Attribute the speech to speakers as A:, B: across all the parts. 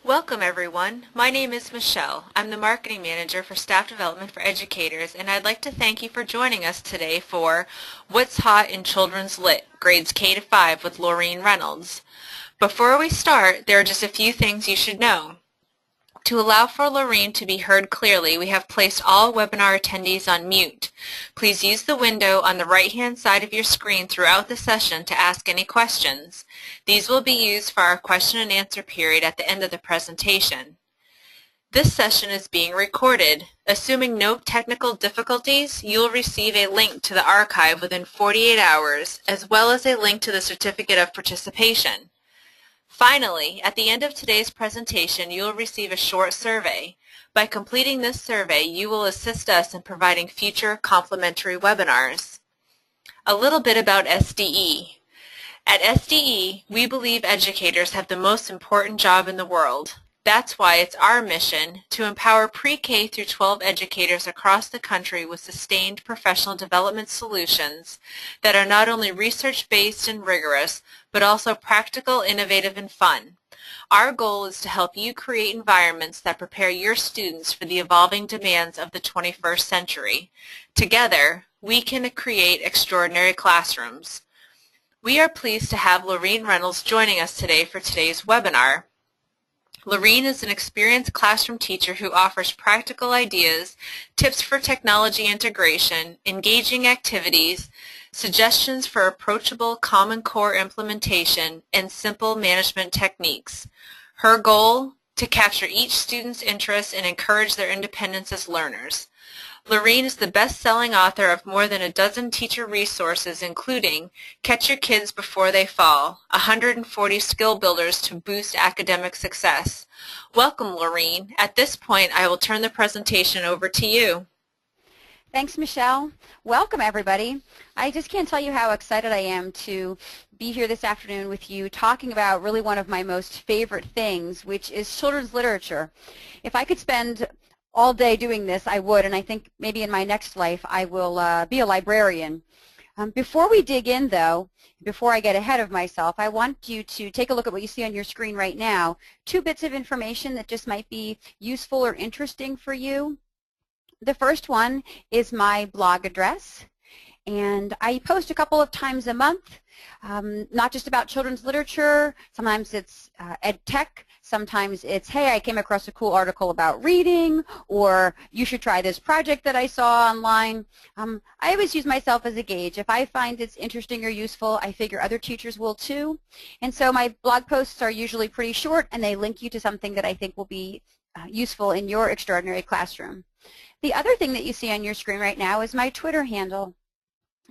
A: Welcome everyone. My name is Michelle. I'm the Marketing Manager for Staff Development for Educators, and I'd like to thank you for joining us today for What's Hot in Children's Lit, Grades K-5 with Laureen Reynolds. Before we start, there are just a few things you should know. To allow for Laureen to be heard clearly, we have placed all webinar attendees on mute. Please use the window on the right-hand side of your screen throughout the session to ask any questions. These will be used for our question and answer period at the end of the presentation. This session is being recorded. Assuming no technical difficulties, you will receive a link to the archive within 48 hours, as well as a link to the certificate of participation. Finally, at the end of today's presentation, you will receive a short survey. By completing this survey, you will assist us in providing future complimentary webinars. A little bit about SDE. At SDE, we believe educators have the most important job in the world. That's why it's our mission to empower pre-K through 12 educators across the country with sustained professional development solutions that are not only research-based and rigorous, but also practical, innovative, and fun. Our goal is to help you create environments that prepare your students for the evolving demands of the 21st century. Together, we can create extraordinary classrooms. We are pleased to have Laureen Reynolds joining us today for today's webinar. Laureen is an experienced classroom teacher who offers practical ideas, tips for technology integration, engaging activities, suggestions for approachable Common Core implementation, and simple management techniques. Her goal? To capture each student's interest and encourage their independence as learners. Laureen is the best-selling author of more than a dozen teacher resources, including Catch Your Kids Before They Fall, 140 Skill Builders to Boost Academic Success. Welcome, Laureen. At this point, I will turn the presentation over to you.
B: Thanks, Michelle. Welcome, everybody. I just can't tell you how excited I am to be here this afternoon with you talking about really one of my most favorite things, which is children's literature. If I could spend all day doing this, I would, and I think maybe in my next life I will be a librarian. Before we dig in, though, before I get ahead of myself, I want you to take a look at what you see on your screen right now. Two bits of information that just might be useful or interesting for you. The first one is my blog address, and I post a couple of times a month, not just about children's literature. Sometimes it's ed tech. Sometimes it's, hey, I came across a cool article about reading, or you should try this project that I saw online. I always use myself as a gauge. If I find it's interesting or useful, I figure other teachers will too. And so my blog posts are usually pretty short, and they link you to something that I think will be useful in your extraordinary classroom. The other thing that you see on your screen right now is my Twitter handle.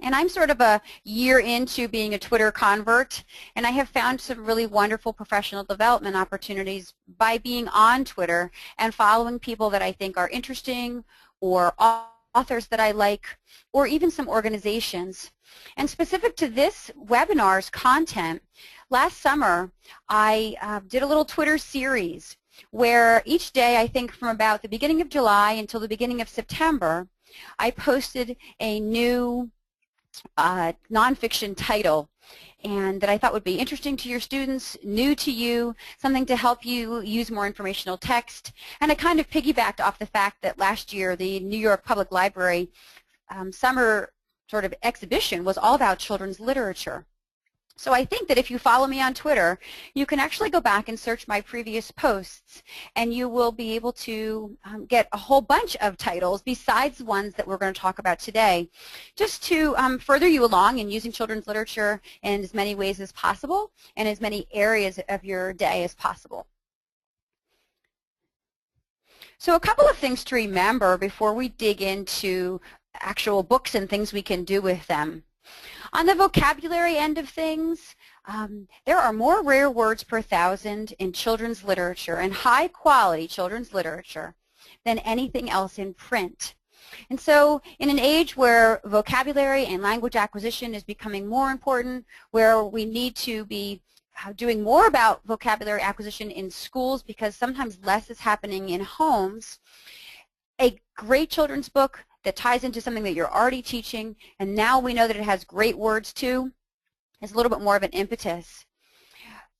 B: And I'm sort of a year into being a Twitter convert, and I have found some really wonderful professional development opportunities by being on Twitter and following people that I think are interesting, or authors that I like, or even some organizations. And specific to this webinar's content, last summer I did a little Twitter series where each day, I think from about the beginning of July until the beginning of September, I posted a new nonfiction title, and that I thought would be interesting to your students, new to you, something to help you use more informational text. And I kind of piggybacked off the fact that last year the New York Public Library summer sort of exhibition was all about children's literature. So I think that if you follow me on Twitter, you can actually go back and search my previous posts, and you will be able to get a whole bunch of titles besides the ones that we're going to talk about today, just to further you along in using children's literature in as many ways as possible and as many areas of your day as possible. So a couple of things to remember before we dig into actual books and things we can do with them. On the vocabulary end of things, there are more rare words per thousand in children's literature, and high-quality children's literature, than anything else in print. And so in an age where vocabulary and language acquisition is becoming more important, where we need to be doing more about vocabulary acquisition in schools because sometimes less is happening in homes, a great children's book that ties into something that you're already teaching, and now we know that it has great words too, is a little bit more of an impetus.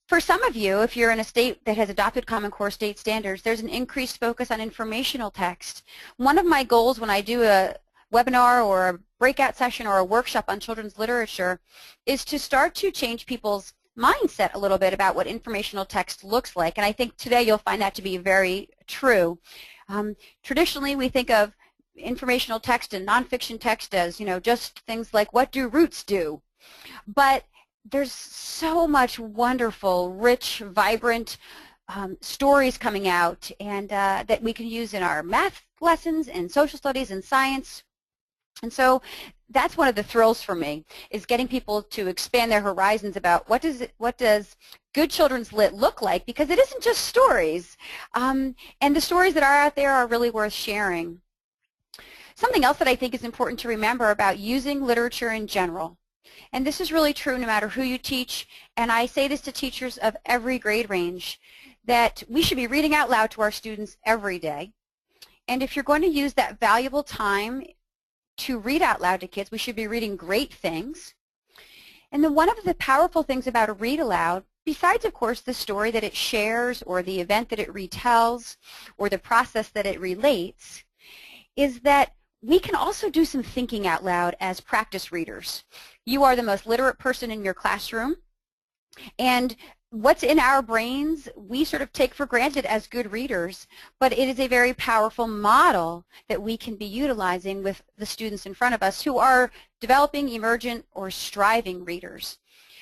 B: For some of you, if you're in a state that has adopted Common Core state standards, there's an increased focus on informational text. One of my goals when I do a webinar or a breakout session or a workshop on children's literature is to start to change people's mindset a little bit about what informational text looks like. And I think today you'll find that to be very true. Traditionally, we think of informational text and nonfiction text as, just things like, what do roots do? But there's so much wonderful, rich, vibrant stories coming out and that we can use in our math lessons and social studies and science. And so that's one of the thrills for me, is getting people to expand their horizons about what does good children's lit look like, because it isn't just stories. And the stories that are out there are really worth sharing. Something else that I think is important to remember about using literature in general, and this is really true no matter who you teach, and I say this to teachers of every grade range, that we should be reading out loud to our students every day. And if you're going to use that valuable time to read out loud to kids, we should be reading great things. And then one of the powerful things about a read aloud, besides of course the story that it shares or the event that it retells or the process that it relates, is that we can also do some thinking out loud as practice readers. You are the most literate person in your classroom, and what's in our brains we sort of take for granted as good readers, but it is a very powerful model that we can be utilizing with the students in front of us who are developing, emergent, or striving readers.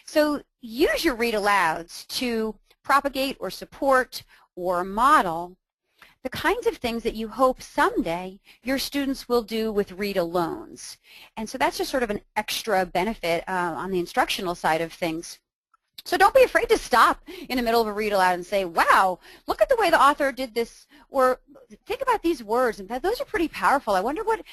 B: So use your read alouds to propagate or support or model the kinds of things that you hope someday your students will do with read-alongs. And so that's just sort of an extra benefit on the instructional side of things. So don't be afraid to stop in the middle of a read aloud and say, wow, look at the way the author did this, or think about these words, and those are pretty powerful. I wonder what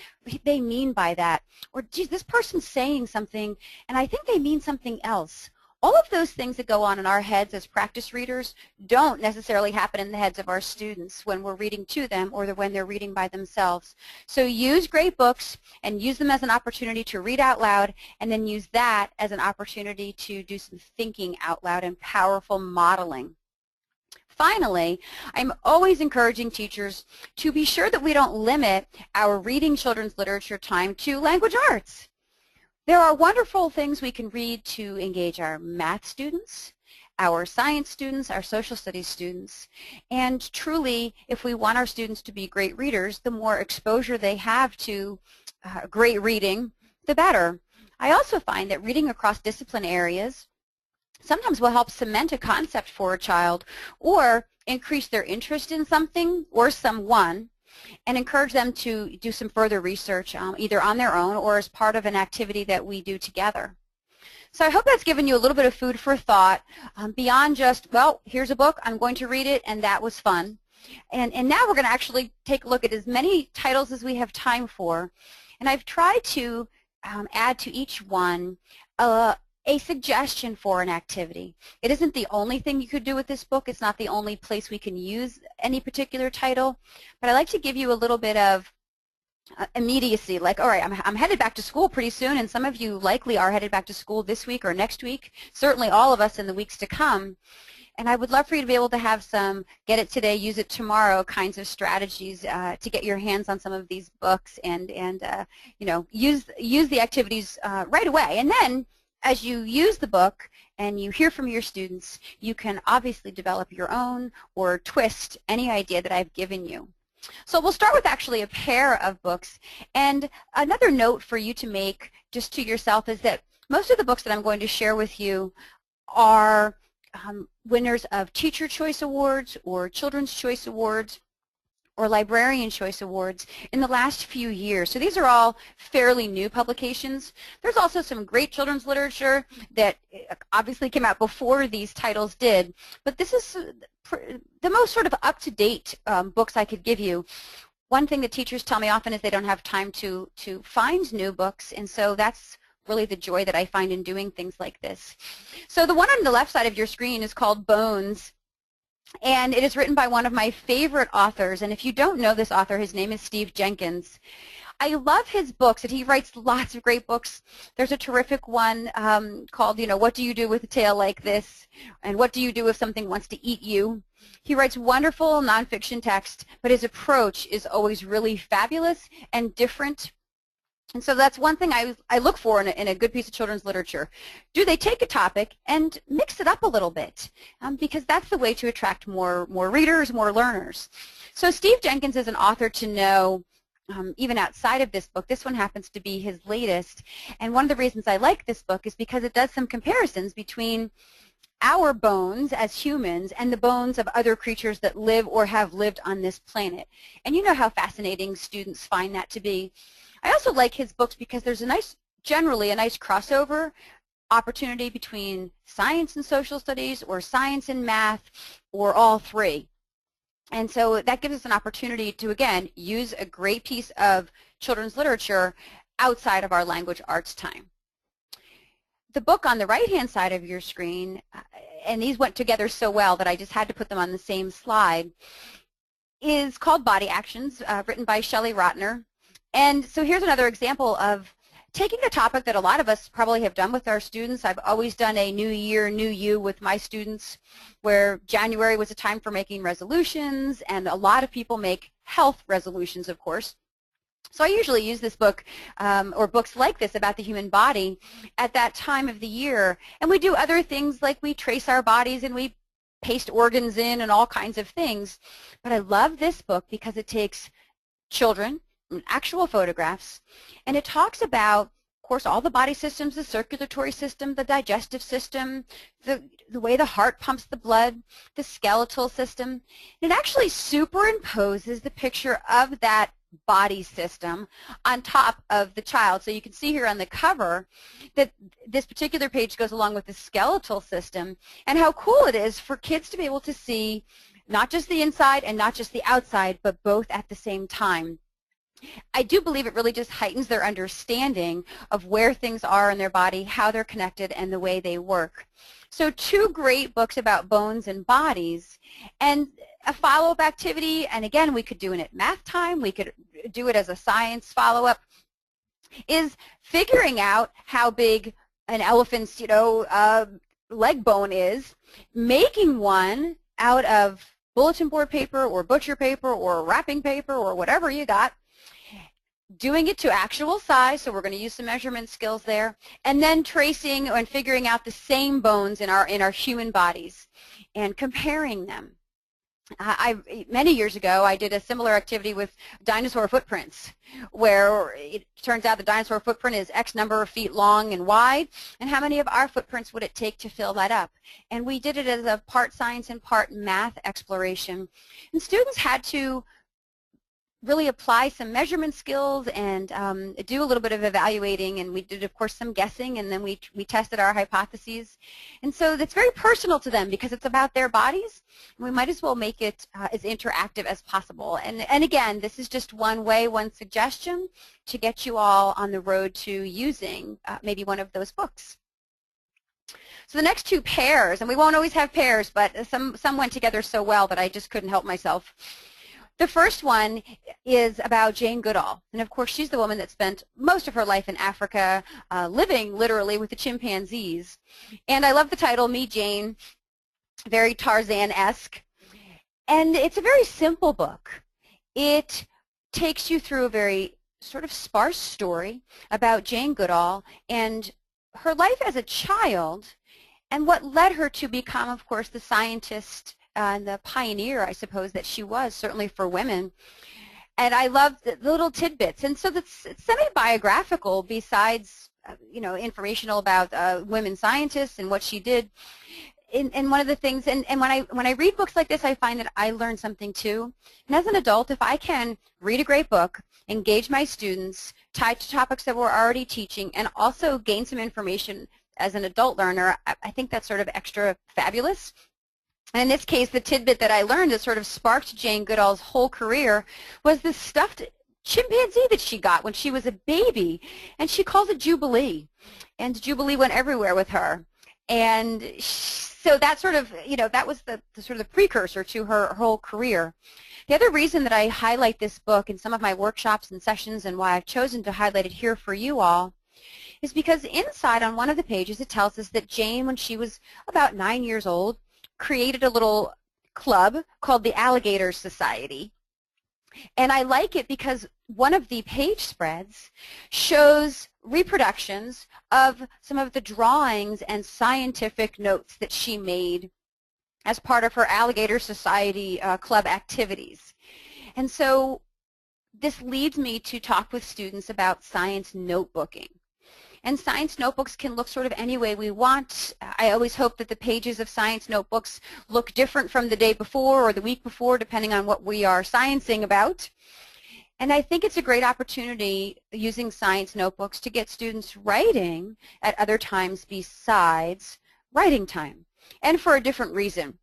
B: they mean by that. Or, geez, this person's saying something, and I think they mean something else. All of those things that go on in our heads as practice readers don't necessarily happen in the heads of our students when we're reading to them or when they're reading by themselves. So use great books and use them as an opportunity to read out loud, and then use that as an opportunity to do some thinking out loud and powerful modeling. Finally, I'm always encouraging teachers to be sure that we don't limit our reading children's literature time to language arts. There are wonderful things we can read to engage our math students, our science students, our social studies students, and truly, if we want our students to be great readers, the more exposure they have to great reading, the better. I also find that reading across discipline areas sometimes will help cement a concept for a child or increase their interest in something or someone, and encourage them to do some further research either on their own or as part of an activity that we do together. So I hope that's given you a little bit of food for thought beyond just, well, here's a book, I'm going to read it, and that was fun. And now we're going to actually take a look at as many titles as we have time for. And I've tried to add to each one a suggestion for an activity. It isn't the only thing you could do with this book. It's not the only place we can use any particular title. But I like to give you a little bit of immediacy, like, all right, I'm headed back to school pretty soon, and some of you likely are headed back to school this week or next week, certainly all of us in the weeks to come. And I would love for you to be able to have some get it today, use it tomorrow kinds of strategies to get your hands on some of these books and you know, use the activities right away. And then as you use the book and you hear from your students, you can obviously develop your own or twist any idea that I've given you. So we'll start with actually a pair of books. And another note for you to make just to yourself is that most of the books that I'm going to share with you are winners of Teacher Choice Awards or Children's Choice Awards or Librarian Choice Awards in the last few years. So these are all fairly new publications. There's also some great children's literature that obviously came out before these titles did, but this is the most sort of up-to-date books I could give you. One thing that teachers tell me often is they don't have time to find new books, and so that's really the joy that I find in doing things like this. So the one on the left side of your screen is called Bones, and it is written by one of my favorite authors. And if you don't know this author, his name is Steve Jenkins. I love his books, and he writes lots of great books. There's a terrific one called, What Do You Do with a Tail Like This? And What Do You Do If Something Wants to Eat You? He writes wonderful nonfiction text, but his approach is always really fabulous and different. And so that's one thing I look for in a good piece of children's literature. Do they take a topic and mix it up a little bit? Because that's the way to attract more readers, more learners. So Steve Jenkins is an author to know even outside of this book. This one happens to be his latest. And one of the reasons I like this book is because it does some comparisons between our bones as humans and the bones of other creatures that live or have lived on this planet. And you know how fascinating students find that to be. I also like his books because there's generally a nice crossover opportunity between science and social studies, or science and math, or all three. And so that gives us an opportunity to, again, use a great piece of children's literature outside of our language arts time. The book on the right-hand side of your screen, and these went together so well that I just had to put them on the same slide, is called Body Actions, written by Shelley Rotner. And so here's another example of taking a topic that a lot of us probably have done with our students. I've always done a New Year, New You with my students, where January was a time for making resolutions, and a lot of people make health resolutions, of course. So I usually use this book or books like this about the human body at that time of the year. And we do other things like we trace our bodies and we paste organs in and all kinds of things. But I love this book because it takes children, actual photographs, and it talks about, of course, all the body systems, the circulatory system, the digestive system, the way the heart pumps the blood, the skeletal system. And it actually superimposes the picture of that body system on top of the child. So you can see here on the cover that this particular page goes along with the skeletal system, and how cool it is for kids to be able to see not just the inside and not just the outside, but both at the same time. I do believe it really just heightens their understanding of where things are in their body, how they're connected, and the way they work. So two great books about bones and bodies, and a follow-up activity, and again, we could do it at math time, we could do it as a science follow-up, is figuring out how big an elephant's, leg bone is, making one out of bulletin board paper or butcher paper or wrapping paper or whatever you got, doing it to actual size, so we're going to use some measurement skills there, and then tracing and figuring out the same bones in our human bodies and comparing them. Many years ago, I did a similar activity with dinosaur footprints, where it turns out the dinosaur footprint is X number of feet long and wide, and how many of our footprints would it take to fill that up? And we did it as a part science and part math exploration. And students had to really apply some measurement skills and do a little bit of evaluating, and we did, of course, some guessing, and then we tested our hypotheses. And so that's very personal to them because it's about their bodies. We might as well make it as interactive as possible. And again, this is just one way, one suggestion to get you all on the road to using maybe one of those books. So the next two pairs, and we won't always have pairs, but some went together so well that I just couldn't help myself. The first one is about Jane Goodall, and of course she's the woman that spent most of her life in Africa, living literally with the chimpanzees. And I love the title, Me Jane, very Tarzan-esque. And it's a very simple book. It takes you through a very sort of sparse story about Jane Goodall and her life as a child and what led her to become, of course, the scientist and the pioneer, I suppose, that she was, certainly for women. And I love the little tidbits. And so it's semi-biographical besides, informational about women scientists and what she did. And one of the things, and when I read books like this, I find that I learn something too. And as an adult, if I can read a great book, engage my students, tied to topics that we're already teaching, and also gain some information as an adult learner, I think that's sort of extra fabulous. And in this case, the tidbit that I learned that sort of sparked Jane Goodall's whole career was this stuffed chimpanzee that she got when she was a baby, and she called it Jubilee. And Jubilee went everywhere with her. And So that sort of, that was the sort of the precursor to her whole career. The other reason that I highlight this book in some of my workshops and sessions, and why I've chosen to highlight it here for you all, is because inside on one of the pages it tells us that Jane, when she was about 9 years old, created a little club called the Alligator Society. And I like it because one of the page spreads shows reproductions of some of the drawings and scientific notes that she made as part of her Alligator Society club activities. And so this leads me to talk with students about science notebooking. And science notebooks can look sort of any way we want. I always hope that the pages of science notebooks look different from the day before or the week before, depending on what we are sciencing about. And I think it's a great opportunity using science notebooks to get students writing at other times besides writing time, and for a different reason.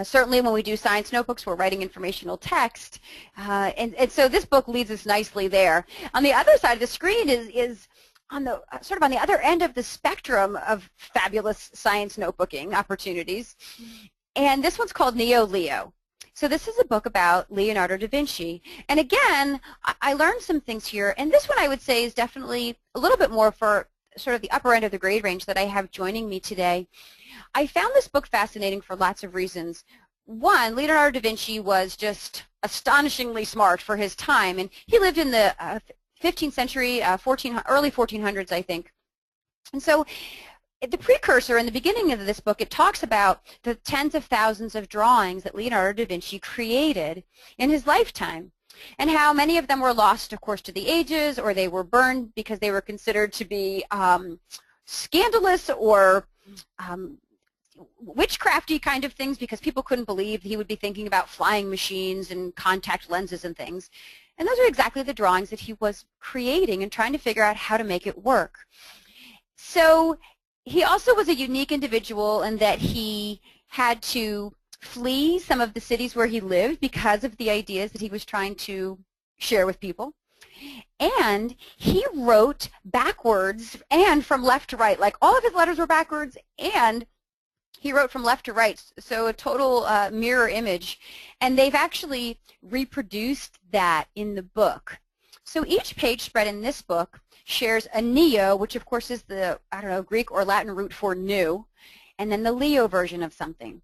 B: Certainly when we do science notebooks, we're writing informational text, and so this book leads us nicely there. On the other side of the screen is on the sort of on the other end of the spectrum of fabulous science notebooking opportunities, and this one's called Neo Leo. So this is a book about Leonardo da Vinci, and again, I learned some things here, and this one I would say is definitely a little bit more for sort of the upper end of the grade range that I have joining me today. I found this book fascinating for lots of reasons. One, Leonardo da Vinci was just astonishingly smart for his time, and he lived in the 15th century, early 1400s, I think. And so the precursor in the beginning of this book, it talks about the tens of thousands of drawings that Leonardo da Vinci created in his lifetime, and how many of them were lost, of course, to the ages, or they were burned because they were considered to be scandalous or witchcrafty kind of things, because people couldn't believe he would be thinking about flying machines and contact lenses and things. And those are exactly the drawings that he was creating and trying to figure out how to make it work. So he also was a unique individual in that he had to flee some of the cities where he lived because of the ideas that he was trying to share with people. And he wrote backwards and from left to right. Like, all of his letters were backwards, and he wrote from left to right, so a total mirror image. And they've actually reproduced that in the book. So each page spread in this book shares a neo, which of course is the, I don't know, Greek or Latin root for new, and then the Leo version of something.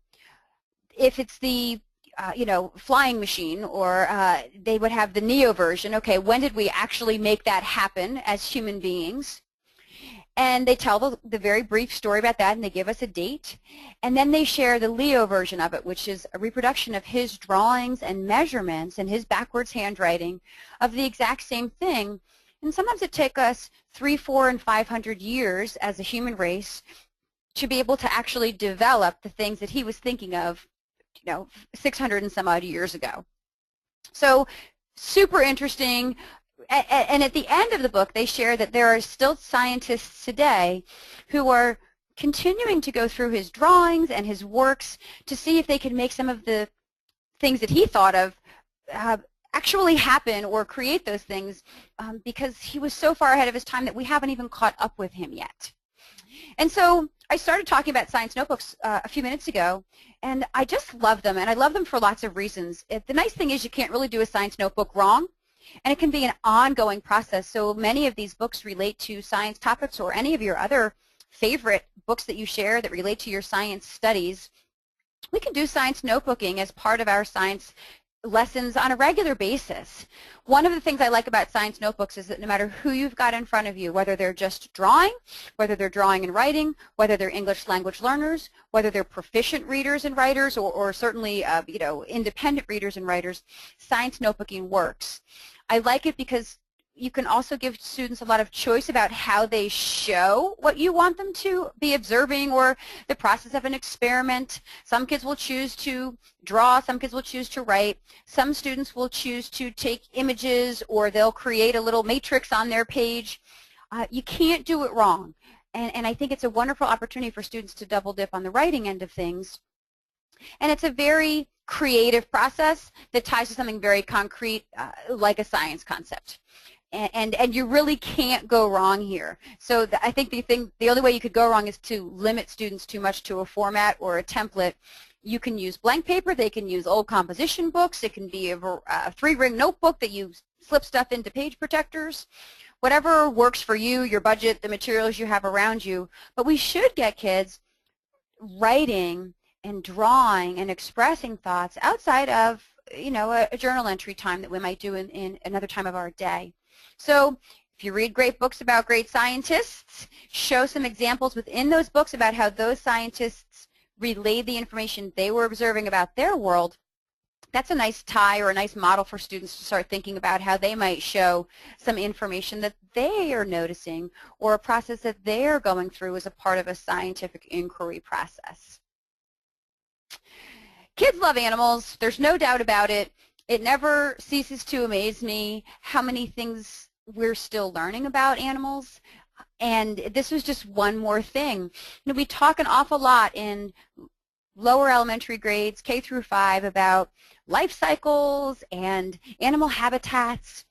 B: If it's the flying machine, or they would have the neo version. Okay, when did we actually make that happen as human beings? And they tell the very brief story about that, and they give us a date. And then they share the Leo version of it, which is a reproduction of his drawings and measurements and his backwards handwriting of the exact same thing. And sometimes it takes us 300, 400, and 500 years as a human race to be able to actually develop the things that he was thinking of, 600 and some odd years ago. So super interesting. And at the end of the book, they share that there are still scientists today who are continuing to go through his drawings and his works to see if they can make some of the things that he thought of actually happen or create those things, because he was so far ahead of his time that we haven't even caught up with him yet. And so I started talking about science notebooks a few minutes ago, and I just love them, and I love them for lots of reasons. The nice thing is you can't really do a science notebook wrong, and it can be an ongoing process. So many of these books relate to science topics, or any of your other favorite books that you share that relate to your science studies. We can do science notebooking as part of our science lessons on a regular basis. One of the things I like about science notebooks is that no matter who you've got in front of you, whether they're just drawing, whether they're drawing and writing, whether they're English language learners, whether they're proficient readers and writers, or certainly independent readers and writers, science notebooking works. I like it because you can also give students a lot of choice about how they show what you want them to be observing, or the process of an experiment. Some kids will choose to draw, some kids will choose to write, some students will choose to take images, or they'll create a little matrix on their page. You can't do it wrong, and I think it's a wonderful opportunity for students to double dip on the writing end of things. And it's a very creative process that ties to something very concrete, like a science concept. and you really can't go wrong here. So I think the only way you could go wrong is to limit students too much to a format or a template. You can use blank paper. They can use old composition books. It can be a 3-ring notebook that you slip stuff into page protectors. Whatever works for you, your budget, the materials you have around you. But we should get kids writing and drawing and expressing thoughts outside of, you know, a journal entry time that we might do in another time of our day. So if you read great books about great scientists, show some examples within those books about how those scientists relayed the information they were observing about their world. That's a nice tie or a nice model for students to start thinking about how they might show some information that they are noticing or a process that they're going through as a part of a scientific inquiry process. Kids love animals. There's no doubt about it. It never ceases to amaze me how many things we're still learning about animals. And this was just one more thing. You know, we talk an awful lot in lower elementary grades, K through 5, about life cycles and animal habitats.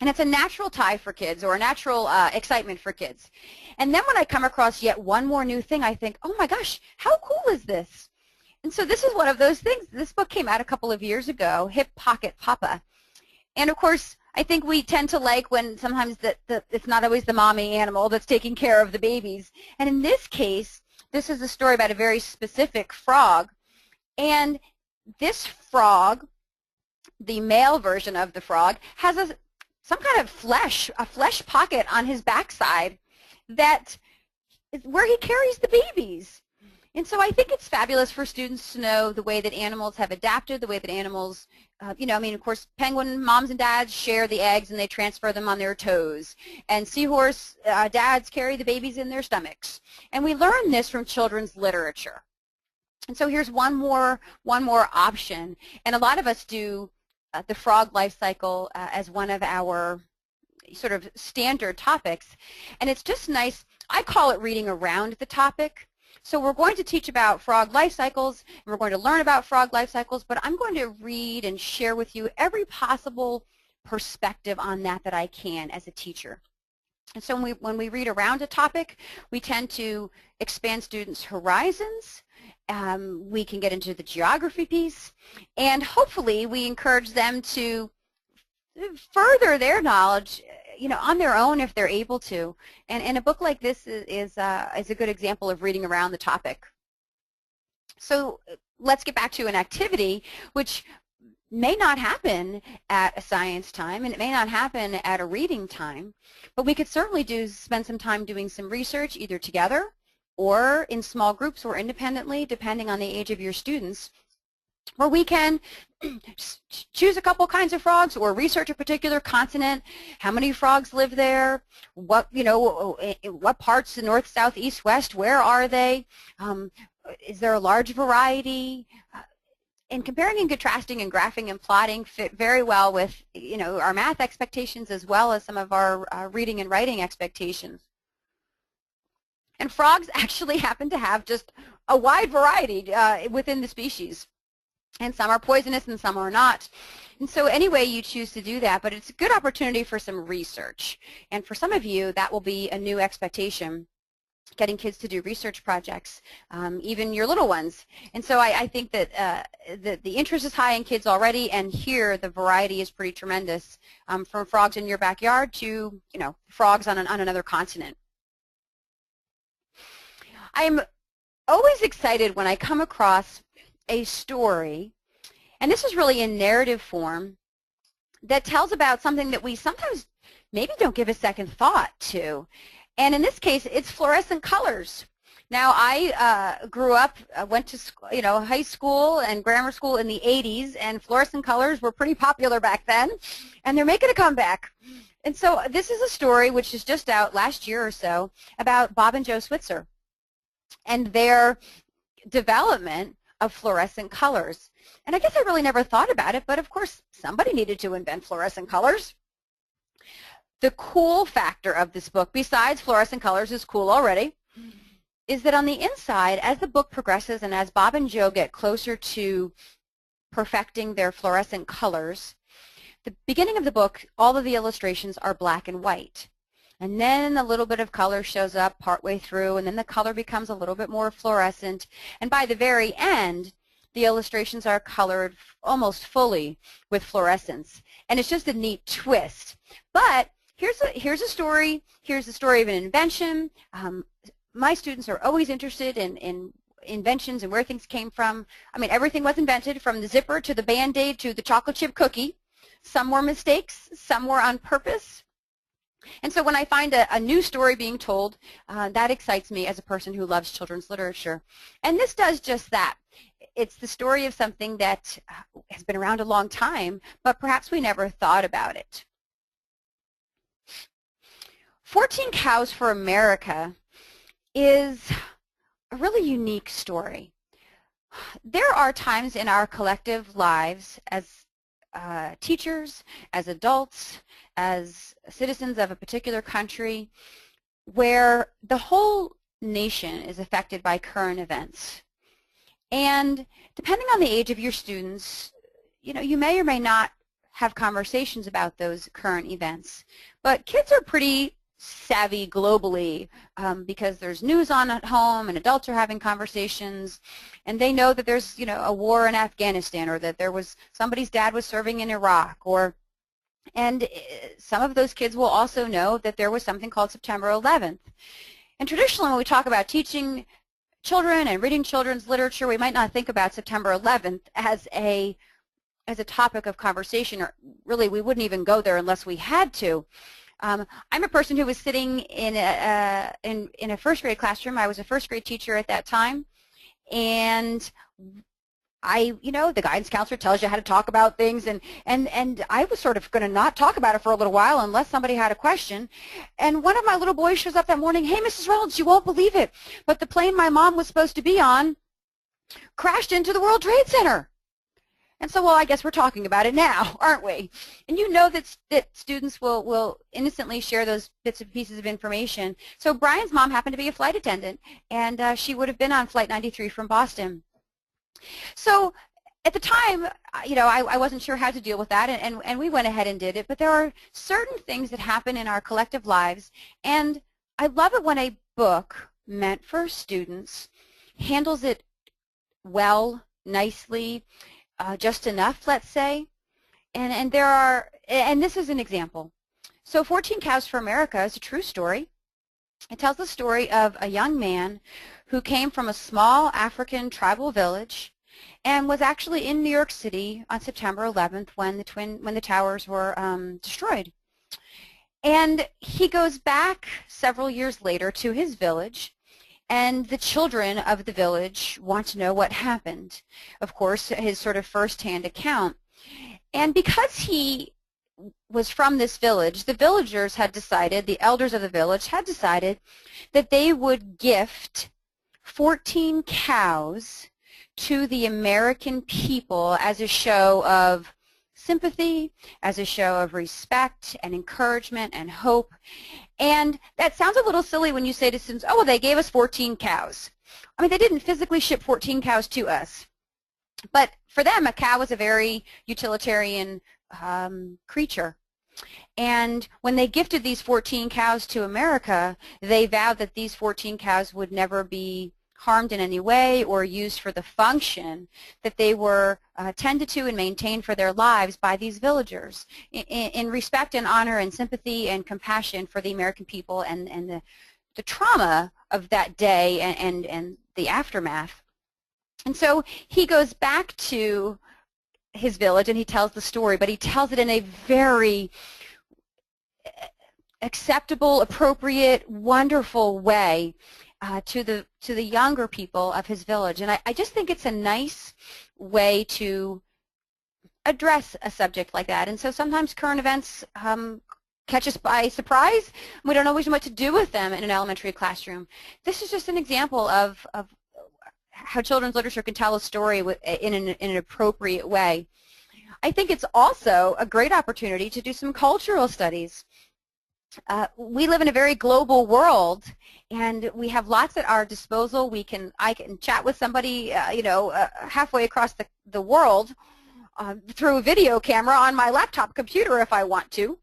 B: And it's a natural tie for kids, or a natural excitement for kids. And then when I come across yet one more new thing, I think, oh my gosh, how cool is this? And so this is one of those things. This book came out a couple of years ago, Hip Pocket Papa. And of course, I think we tend to like when sometimes it's not always the mommy animal that's taking care of the babies. And in this case, this is a story about a very specific frog. And this frog, the male version of the frog, has some kind of a flesh pocket on his backside that is where he carries the babies. And so I think it's fabulous for students to know the way that animals have adapted, the way that animals, you know, I mean, of course, penguin moms and dads share the eggs and they transfer them on their toes. And seahorse dads carry the babies in their stomachs. And we learn this from children's literature. And so here's one more option. And a lot of us do the frog life cycle as one of our sort of standard topics. And it's just nice. I call it reading around the topic. So we're going to teach about frog life cycles, and we're going to learn about frog life cycles, but I'm going to read and share with you every possible perspective on that I can as a teacher. And so when we read around a topic, we tend to expand students' horizons. We can get into the geography piece, and hopefully we encourage them to further their knowledge, you know, on their own if they're able to. And a book like this is a good example of reading around the topic. So let's get back to an activity which may not happen at a science time, and it may not happen at a reading time, but we could certainly spend some time doing some research either together or in small groups or independently, depending on the age of your students, where we can choose a couple kinds of frogs or research a particular continent, how many frogs live there, what, you know, what parts, the north, south, east, west, where are they, is there a large variety, and comparing and contrasting and graphing and plotting fit very well with, you know, our math expectations as well as some of our reading and writing expectations. And frogs actually happen to have just a wide variety within the species. And some are poisonous and some are not. And so anyway you choose to do that, but it's a good opportunity for some research. And for some of you, that will be a new expectation, getting kids to do research projects, even your little ones. And so I think that the interest is high in kids already, and here the variety is pretty tremendous, from frogs in your backyard to, you know, frogs on another continent. I'm always excited when I come across a story, and this is really in narrative form, that tells about something that we sometimes maybe don't give a second thought to. And in this case, it's fluorescent colors. Now, I grew up, went to you know, high school and grammar school in the 80s, and fluorescent colors were pretty popular back then, and they're making a comeback. And so this is a story which is just out last year or so about Bob and Joe Switzer and their development of fluorescent colors. And I guess I really never thought about it, but of course somebody needed to invent fluorescent colors. The cool factor of this book, besides fluorescent colors is cool already, is that on the inside, as the book progresses and as Bob and Joe get closer to perfecting their fluorescent colors, the beginning of the book, all of the illustrations are black and white. And then a little bit of color shows up partway through, and then the color becomes a little bit more fluorescent. And by the very end, the illustrations are colored almost fully with fluorescence. And it's just a neat twist. But here's a story. Here's the story of an invention. My students are always interested in inventions and where things came from. I mean, everything was invented, from the zipper to the Band-Aid to the chocolate chip cookie. Some were mistakes, some were on purpose. And so when I find a new story being told, that excites me as a person who loves children's literature. And this does just that. It's the story of something that has been around a long time, but perhaps we never thought about it. 14 Cows for America is a really unique story. There are times in our collective lives as teachers, as adults, as citizens of a particular country, where the whole nation is affected by current events. And depending on the age of your students, you may or may not have conversations about those current events. But kids are pretty savvy globally because there's news on at home and adults are having conversations, and they know that there's a war in Afghanistan, or that there was somebody's dad was serving in Iraq, and some of those kids will also know that there was something called September 11th. And traditionally, when we talk about teaching children and reading children's literature, we might not think about September 11th as a topic of conversation, or really we wouldn't even go there unless we had to. I'm a person who was sitting in a first grade classroom. I was a first grade teacher at that time, and the guidance counselor tells you how to talk about things, and I was sort of going to not talk about it for a little while unless somebody had a question. And one of my little boys shows up that morning, "Hey, Mrs. Reynolds, you won't believe it, but the plane my mom was supposed to be on crashed into the World Trade Center." And so, well, I guess we're talking about it now, aren't we? And you know that students will innocently share those bits and pieces of information. So Brian's mom happened to be a flight attendant, and she would have been on Flight 93 from Boston. So at the time, I wasn't sure how to deal with that, and we went ahead and did it. But there are certain things that happen in our collective lives, and I love it when a book meant for students handles it well, nicely, just enough, let's say. And this is an example. So 14 Cows for America is a true story. It tells the story of a young man who came from a small African tribal village and was actually in New York City on September 11th when the towers were destroyed. And he goes back several years later to his village, and the children of the village want to know what happened. Of course, his sort of first-hand account. And because he was from this village, the villagers had decided, the elders of the village had decided, that they would gift 14 cows to the American people as a show of sympathy, as a show of respect and encouragement and hope. And that sounds a little silly when you say to students, "Oh, well, they gave us 14 cows." I mean, they didn't physically ship 14 cows to us. But for them, a cow was a very utilitarian creature. And when they gifted these 14 cows to America, they vowed that these 14 cows would never be harmed in any way or used for the function that they were tended to and maintained for their lives by these villagers in respect and honor and sympathy and compassion for the American people and the trauma of that day and the aftermath. And so he goes back to his village and he tells the story, but he tells it in a very acceptable, appropriate, wonderful way to the younger people of his village. And I just think it's a nice way to address a subject like that. And so sometimes current events catch us by surprise. We don't always know what to do with them in an elementary classroom. This is just an example of how children's literature can tell a story in an appropriate way. I think it's also a great opportunity to do some cultural studies. We live in a very global world, and we have lots at our disposal. I can chat with somebody, halfway across the world through a video camera on my laptop computer if I want to.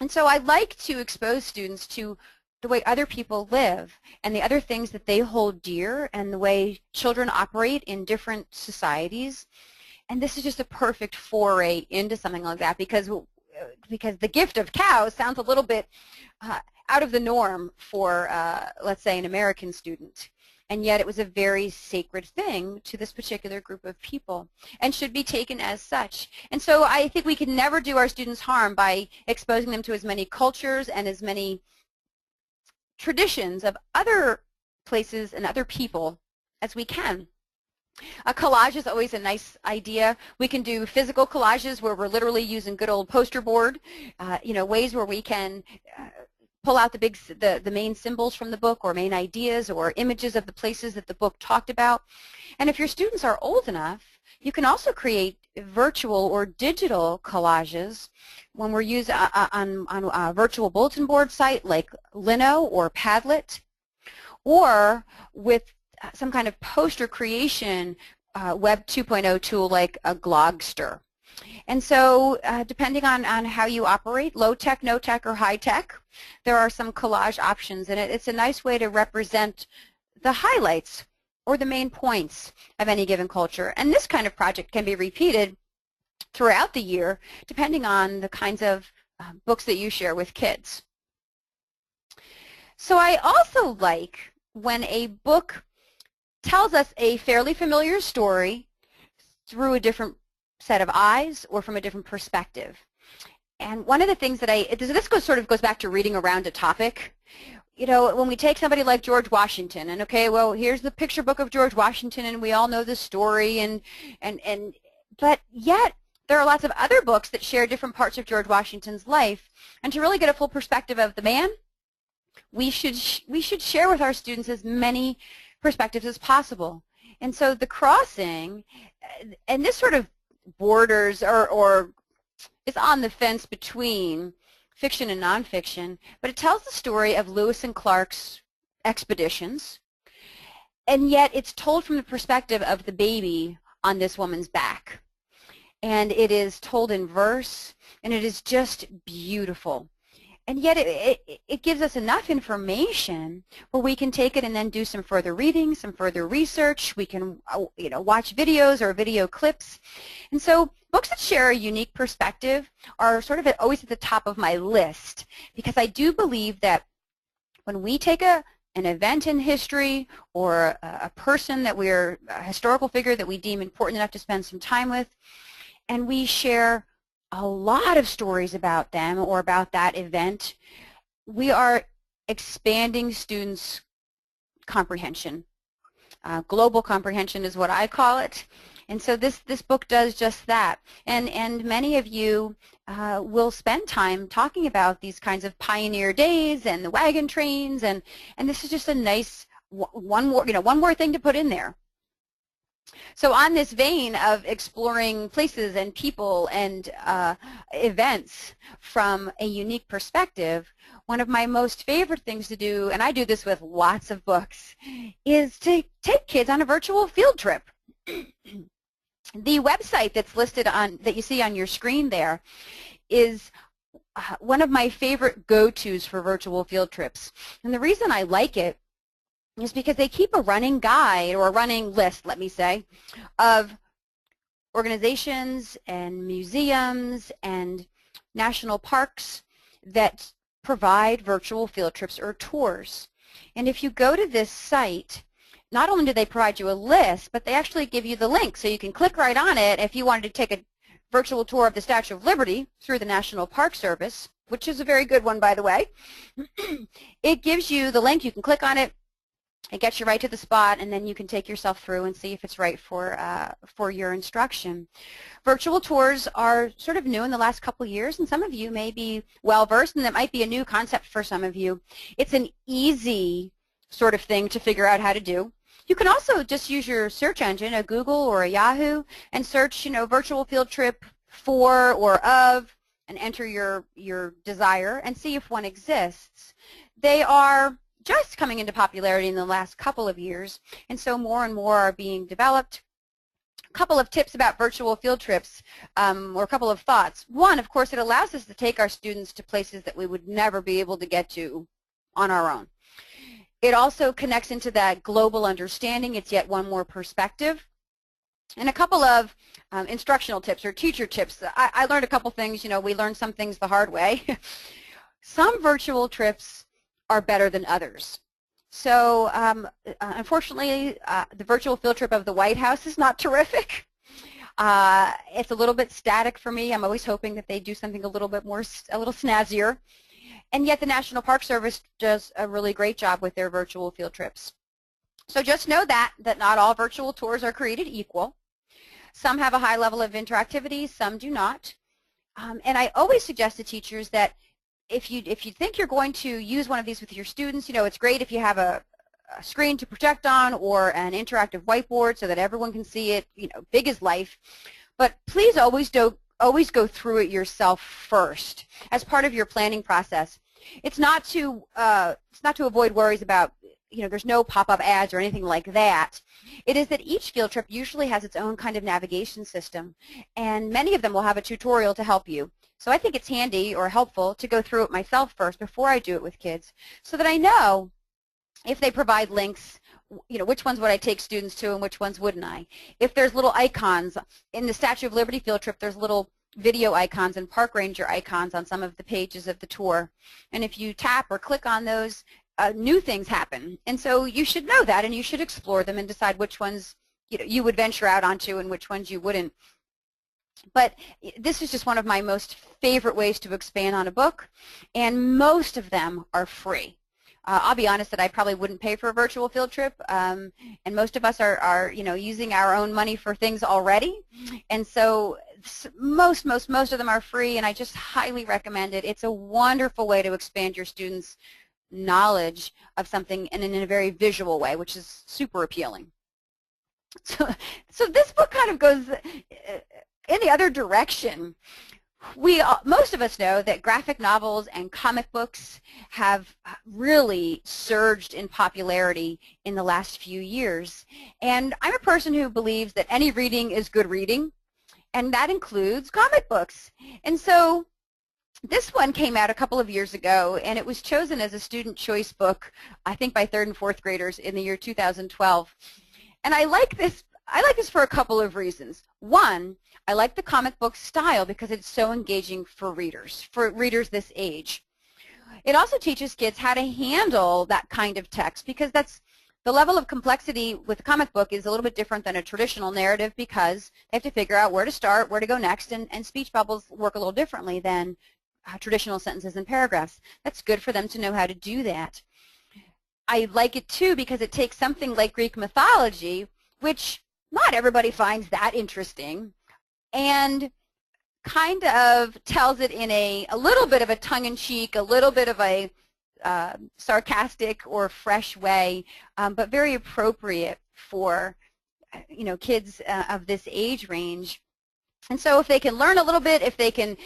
B: And so I like to expose students to the way other people live and the other things that they hold dear and the way children operate in different societies. And this is just a perfect foray into something like that because the gift of cows sounds a little bit out of the norm for, let's say, an American student. And yet it was a very sacred thing to this particular group of people and should be taken as such. And so I think we can never do our students harm by exposing them to as many cultures and as many traditions of other places and other people as we can. A collage is always a nice idea. We can do physical collages where we're literally using good old poster board, ways where we can pull out the main symbols from the book or main ideas or images of the places that the book talked about. And if your students are old enough, you can also create virtual or digital collages when we're used on a virtual bulletin board site like Lino or Padlet, or with some kind of poster creation Web 2.0 tool like a Glogster. And so depending on how you operate, low tech, no tech, or high tech, there are some collage options, and it's a nice way to represent the highlights or the main points of any given culture. And this kind of project can be repeated throughout the year depending on the kinds of books that you share with kids. So I also like when a book tells us a fairly familiar story through a different set of eyes or from a different perspective. And one of the things that this goes back to reading around a topic. You know, when we take somebody like George Washington, and okay, well, here's the picture book of George Washington, and we all know the story, but yet there are lots of other books that share different parts of George Washington's life, and to really get a full perspective of the man, we should share with our students as many perspectives as possible. And so the crossing, and this sort of borders or is on the fence between fiction and nonfiction, but it tells the story of Lewis and Clark's expeditions, and yet it's told from the perspective of the baby on this woman's back. And it is told in verse, and it is just beautiful. And yet it gives us enough information where we can take it and then do some further reading, some further research. We can watch videos or video clips. And so books that share a unique perspective are sort of always at the top of my list, because I do believe that when we take an event in history or a person that we're a historical figure that we deem important enough to spend some time with, and we share a lot of stories about them or about that event, we are expanding students' comprehension. Global comprehension is what I call it. And so this book does just that. And many of you will spend time talking about these kinds of pioneer days and the wagon trains, and this is just a nice one more thing to put in there. So on this vein of exploring places and people and events from a unique perspective, one of my most favorite things to do, and I do this with lots of books, is to take kids on a virtual field trip. The website that's listed that you see on your screen there is one of my favorite go-tos for virtual field trips. And the reason I like it is because they keep a running guide, or a running list, let me say, of organizations and museums and national parks that provide virtual field trips or tours. And if you go to this site, not only do they provide you a list, but they actually give you the link, so you can click right on it if you wanted to take a virtual tour of the Statue of Liberty through the National Park Service, which is a very good one, by the way. It gives you the link. You can click on it. It gets you right to the spot, and then you can take yourself through and see if it's right for your instruction. Virtual tours are sort of new in the last couple of years, and some of you may be well-versed, and that might be a new concept for some of you. It's an easy sort of thing to figure out how to do. You can also just use your search engine, a Google or a Yahoo, and search, virtual field trip for or of, and enter your desire and see if one exists. They are just coming into popularity in the last couple of years, and so more and more are being developed, couple of tips about virtual field trips, or a couple of thoughts. One, of course, it allows us to take our students to places that we would never be able to get to on our own. It also connects into that global understanding. It's yet one more perspective. And a couple of instructional tips or teacher tips. I learned a couple things. You know, we learn some things the hard way. Some virtual trips are better than others. So unfortunately, the virtual field trip of the White House is not terrific. It's a little bit static for me. I'm always hoping that they do something a little bit more, a little snazzier. And yet the National Park Service does a really great job with their virtual field trips. So just know that not all virtual tours are created equal. Some have a high level of interactivity, some do not. And I always suggest to teachers that if you think you're going to use one of these with your students, you know, it's great if you have a screen to project on or an interactive whiteboard so that everyone can see it, you know, big as life. But please always go through it yourself first as part of your planning process. It's not to avoid worries about, you know, there's no pop-up ads or anything like that. It is that each field trip usually has its own kind of navigation system, and many of them will have a tutorial to help you. So I think it's handy or helpful to go through it myself first before I do it with kids, so that I know if they provide links, you know, which ones would I take students to and which ones wouldn't I. If there's little icons in the Statue of Liberty field trip, there's little video icons and park ranger icons on some of the pages of the tour. And if you tap or click on those, new things happen. And so you should know that, and you should explore them and decide which ones, you know, you would venture out onto and which ones you wouldn't. But this is just one of my most favorite ways to expand on a book, and most of them are free. I'll be honest that I probably wouldn't pay for a virtual field trip, and most of us are you know, using our own money for things already, and so most of them are free, and I just highly recommend it. It's a wonderful way to expand your students' knowledge of something, and in a very visual way, which is super appealing. So this book kind of goes in the other direction. Most of us know that graphic novels and comic books have really surged in popularity in the last few years. And I'm a person who believes that any reading is good reading, and that includes comic books. And so this one came out a couple of years ago, and it was chosen as a student choice book, I think by 3rd and 4th graders in the year 2012. And I like this for a couple of reasons. One, I like the comic book style because it's so engaging for readers this age. It also teaches kids how to handle that kind of text, because that's the level of complexity with a comic book is a little bit different than a traditional narrative, because they have to figure out where to start, where to go next, and speech bubbles work a little differently than traditional sentences and paragraphs. That's good for them to know how to do that. I like it too because it takes something like Greek mythology, which not everybody finds that interesting, and kind of tells it in a little bit of a tongue-in-cheek, a little bit of a sarcastic or fresh way, but very appropriate for, you know, kids of this age range. And so if they can learn a little bit, if they can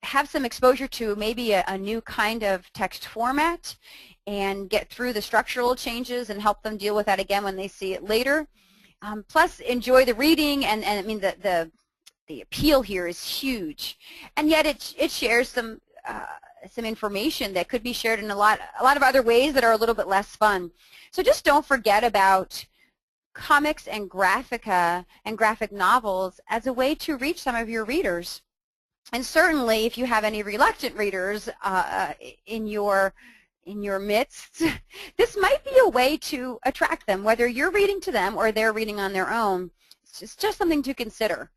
B: have some exposure to maybe a new kind of text format and get through the structural changes and help them deal with that again when they see it later, plus enjoy the reading, and I mean the appeal here is huge, and yet it shares some information that could be shared in a lot of other ways that are a little bit less fun. So just don't forget about comics and graphica and graphic novels as a way to reach some of your readers. And certainly if you have any reluctant readers in your midst, this might be a way to attract them, whether you're reading to them or they're reading on their own. It's just something to consider.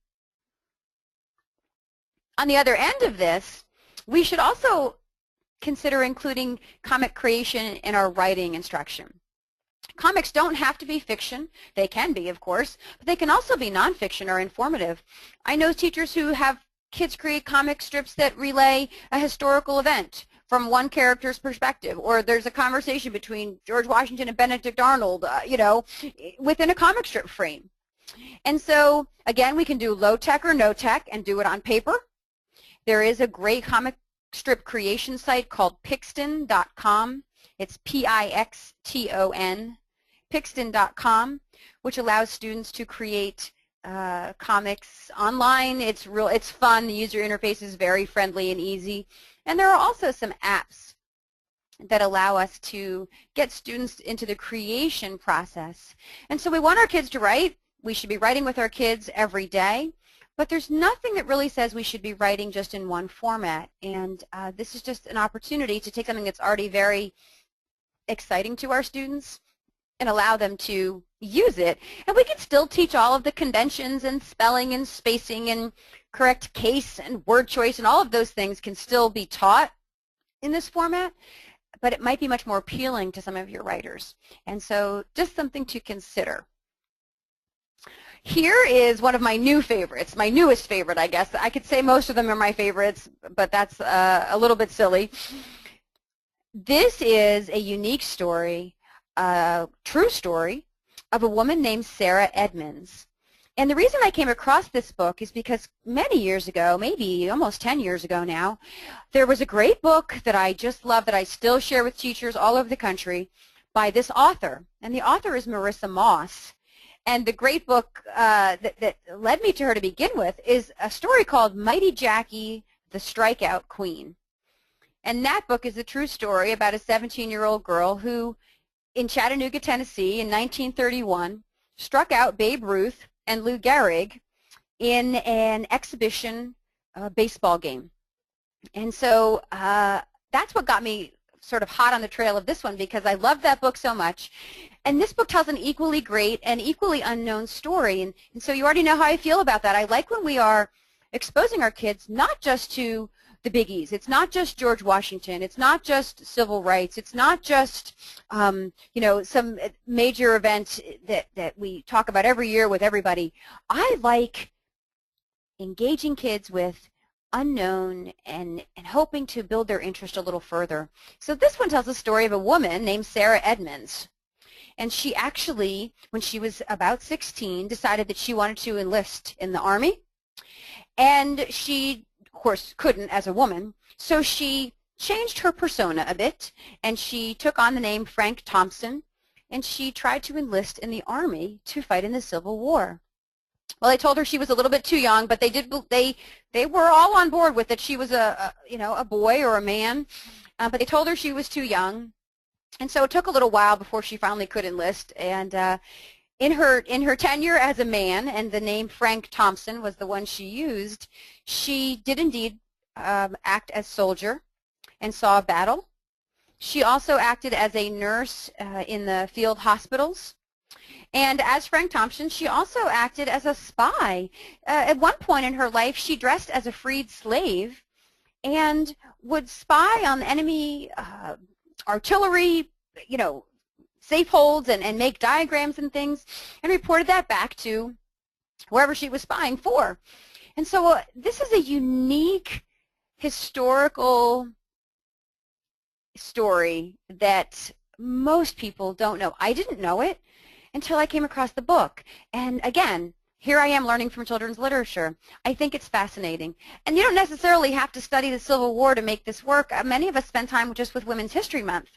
B: On the other end of this, we should also consider including comic creation in our writing instruction. Comics don't have to be fiction. They can be, of course, but they can also be nonfiction or informative. I know teachers who have kids create comic strips that relay a historical event from one character's perspective, or there's a conversation between George Washington and Benedict Arnold, you know, within a comic strip frame. And so, again, we can do low-tech or no-tech and do it on paper. There is a great comic strip creation site called Pixton.com. It's P-I-X-T-O-N, Pixton.com, which allows students to create comics online. It's fun. The user interface is very friendly and easy. And there are also some apps that allow us to get students into the creation process. And so we want our kids to write. We should be writing with our kids every day. But there's nothing that really says we should be writing just in one format. And this is just an opportunity to take something that's already very exciting to our students and allow them to use it. And we can still teach all of the conventions and spelling and spacing and correct case and word choice, and all of those things can still be taught in this format, but it might be much more appealing to some of your writers. And so just something to consider. Here is one of my new favorites, my newest favorite, I guess. I could say most of them are my favorites, but that's a little bit silly. This is a unique story, a true story, of a woman named Sarah Edmonds. And the reason I came across this book is because many years ago, maybe almost 10 years ago now, there was a great book that I just love that I still share with teachers all over the country by this author. And the author is Marissa Moss. And the great book that led me to her to begin with is a story called Mighty Jackie, the Strikeout Queen. And that book is a true story about a 17-year-old girl who, in Chattanooga, Tennessee, in 1931, struck out Babe Ruth and Lou Gehrig in an exhibition baseball game. And so that's what got me sort of hot on the trail of this one, because I love that book so much. And this book tells an equally great and equally unknown story. And so you already know how I feel about that. I like when we are exposing our kids not just to the biggies. It's not just George Washington. It's not just civil rights. It's not just, you know, some major event that we talk about every year with everybody. I like engaging kids with unknown and hoping to build their interest a little further. So this one tells the story of a woman named Sarah Edmonds. And she actually, when she was about 16, decided that she wanted to enlist in the Army. And she, of course, couldn't as a woman, so she changed her persona a bit, and she took on the name Frank Thompson, and she tried to enlist in the Army to fight in the Civil War. Well, they told her she was a little bit too young, but they were all on board with it. She was a boy or a man, but they told her she was too young, and so it took a little while before she finally could enlist. And in her tenure as a man, and the name Frank Thompson was the one she used, she did indeed act as soldier and saw battle. She also acted as a nurse in the field hospitals. And as Frank Thompson, she also acted as a spy. At one point in her life, she dressed as a freed slave and would spy on enemy artillery, you know, safe holds and make diagrams and things, and reported that back to wherever she was spying for. And so this is a unique historical story that most people don't know. I didn't know it until I came across the book. And again, here I am learning from children's literature. I think it's fascinating. And you don't necessarily have to study the Civil War to make this work. Many of us spend time just with Women's History Month.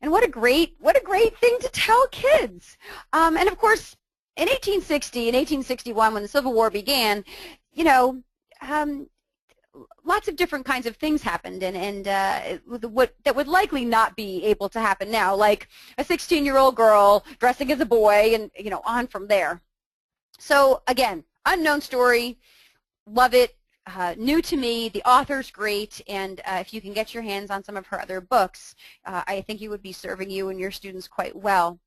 B: And what a great thing to tell kids. And of course, in 1860 and 1861, when the Civil War began, you know, lots of different kinds of things happened, and that would likely not be able to happen now, like a 16-year-old girl dressing as a boy, and you know, on from there. So again, unknown story, love it, new to me. The author's great, and if you can get your hands on some of her other books, I think you would be serving you and your students quite well.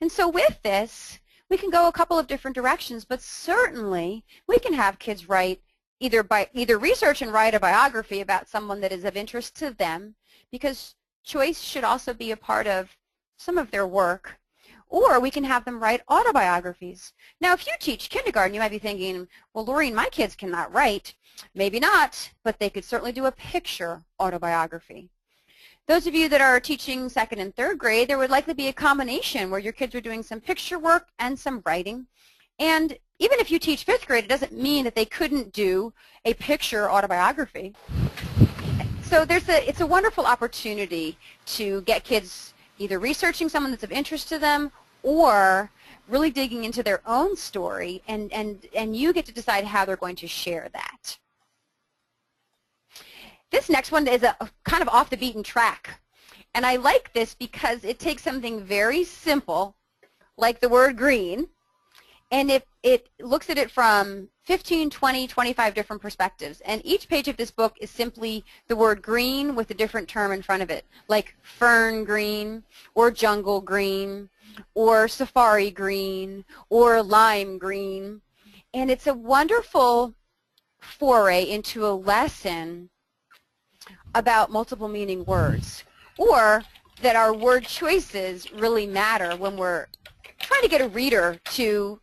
B: And so with this, we can go a couple of different directions, but certainly we can have kids write either research and write a biography about someone that is of interest to them, because choice should also be a part of some of their work, or we can have them write autobiographies. Now, if you teach kindergarten, you might be thinking, well, Laureen, my kids cannot write. Maybe not, but they could certainly do a picture autobiography. Those of you that are teaching second and third grade, there would likely be a combination where your kids are doing some picture work and some writing. And even if you teach fifth grade, it doesn't mean that they couldn't do a picture autobiography. So it's a wonderful opportunity to get kids either researching someone that's of interest to them, or really digging into their own story, and you get to decide how they're going to share that. This next one is a kind of off the beaten track, and I like this because it takes something very simple, like the word green, and it looks at it from 15, 20, 25 different perspectives. And each page of this book is simply the word green with a different term in front of it, like fern green, or jungle green, or safari green, or lime green. And it's a wonderful foray into a lesson about multiple meaning words, or that our word choices really matter when we're trying to get a reader to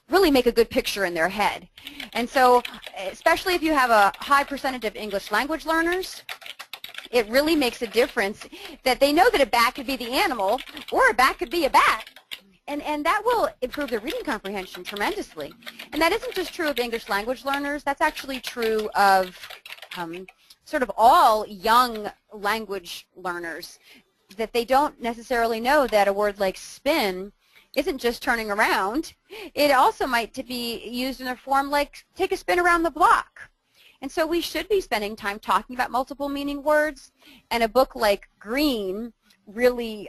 B: really make a good picture in their head. And so, especially if you have a high percentage of English language learners, it really makes a difference that they know that a bat could be the animal or a bat could be a bat. And that will improve their reading comprehension tremendously. And that isn't just true of English language learners. That's actually true of sort of all young language learners, that they don't necessarily know that a word like spin isn't just turning around. It also might be used in a form like take a spin around the block. And so we should be spending time talking about multiple meaning words, and a book like Green really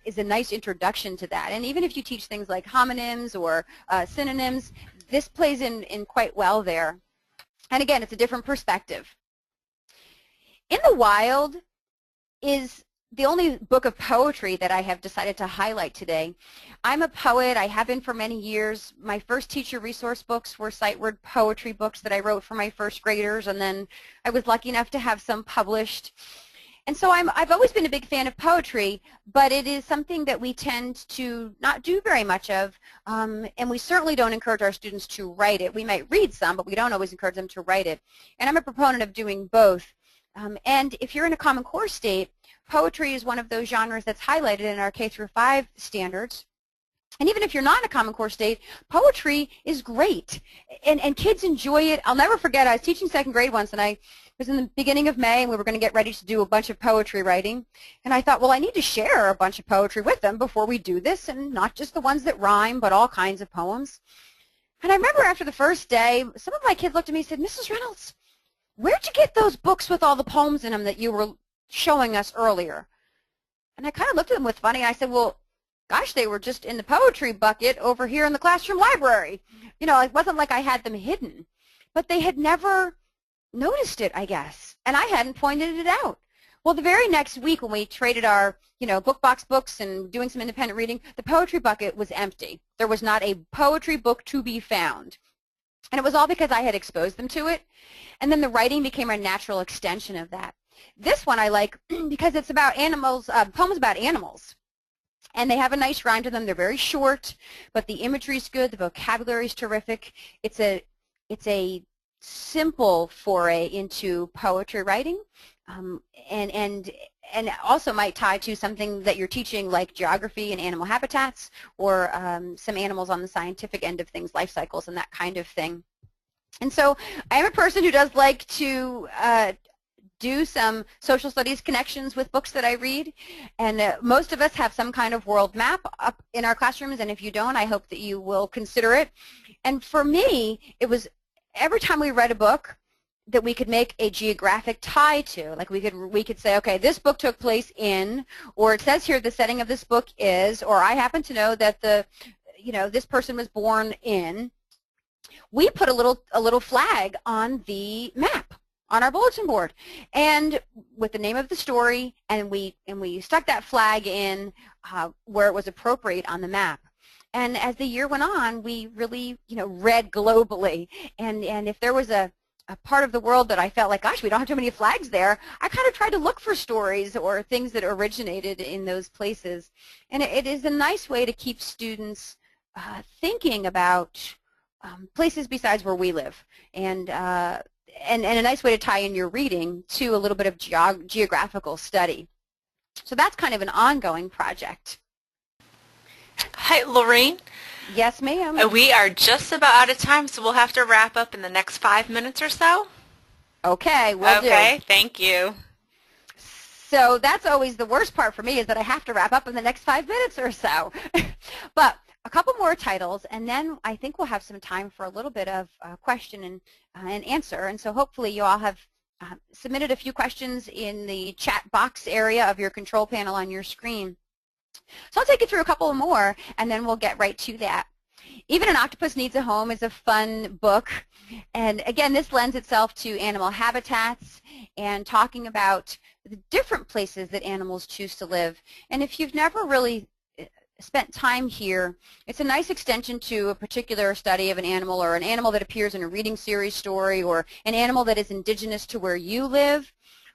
B: is a nice introduction to that. And even if you teach things like homonyms or synonyms, this plays in quite well there. And again, it's a different perspective. In the Wild is the only book of poetry that I have decided to highlight today. I'm a poet. I have been for many years. My first teacher resource books were sight word poetry books that I wrote for my first graders, and then I was lucky enough to have some published. And so I've always been a big fan of poetry, but it is something that we tend to not do very much of, and we certainly don't encourage our students to write it. We might read some, but we don't always encourage them to write it. And I'm a proponent of doing both. And if you're in a Common Core state, poetry is one of those genres that's highlighted in our K-5 standards. And even if you're not in a Common Core state, poetry is great. And kids enjoy it. I'll never forget, I was teaching second grade once, and I was in the beginning of May, and we were going to get ready to do a bunch of poetry writing. And I thought, well, I need to share a bunch of poetry with them before we do this, and not just the ones that rhyme, but all kinds of poems. And I remember after the first day, some of my kids looked at me and said, Mrs. Reynolds, where'd you get those books with all the poems in them that you were showing us earlier? And I kind of looked at them with funny, and I said, well, gosh, they were just in the poetry bucket over here in the classroom library. You know, it wasn't like I had them hidden. But they had never noticed it, I guess, and I hadn't pointed it out. Well, the very next week when we traded our, book box books and doing some independent reading, the poetry bucket was empty. There was not a poetry book to be found. And it was all because I had exposed them to it. And then the writing became a natural extension of that. This one I like because it's about animals, poems about animals. And they have a nice rhyme to them. They're very short, but the imagery is good. The vocabulary is terrific. It's a simple foray into poetry writing, and also might tie to something that you're teaching, like geography and animal habitats, or some animals on the scientific end of things, life cycles and that kind of thing. And so I am a person who does like to do some social studies connections with books that I read, and most of us have some kind of world map up in our classrooms, and if you don't, I hope that you will consider it. And for me, it was every time we read a book that we could make a geographic tie to. Like we could say, okay, this book took place in, or it says here the setting of this book is, or I happen to know that this person was born in. We put a little flag on the map on our bulletin board, and with the name of the story, and we stuck that flag in where it was appropriate on the map. And as the year went on, we really, read globally. And if there was a part of the world that I felt like, gosh, we don't have too many flags there, I kind of tried to look for stories or things that originated in those places. And it is a nice way to keep students thinking about places besides where we live, and a nice way to tie in your reading to a little bit of geographical study. So that's kind of an ongoing project.
A: Hi, Laureen.
B: Yes, ma'am.
A: We are just about out of time, so we'll have to wrap up in the next 5 minutes or so.
B: Okay, will do.
A: Okay, thank you.
B: So that's always the worst part for me, is that I have to wrap up in the next 5 minutes or so. But a couple more titles, and then I think we'll have some time for a little bit of question and answer. And so hopefully you all have submitted a few questions in the chat box area of your control panel on your screen. So I'll take you through a couple more, and then we'll get right to that. Even an Octopus Needs a Home is a fun book. And again, this lends itself to animal habitats and talking about the different places that animals choose to live. And if you've never really spent time here, it's a nice extension to a particular study of an animal, or an animal that appears in a reading series story, or an animal that is indigenous to where you live.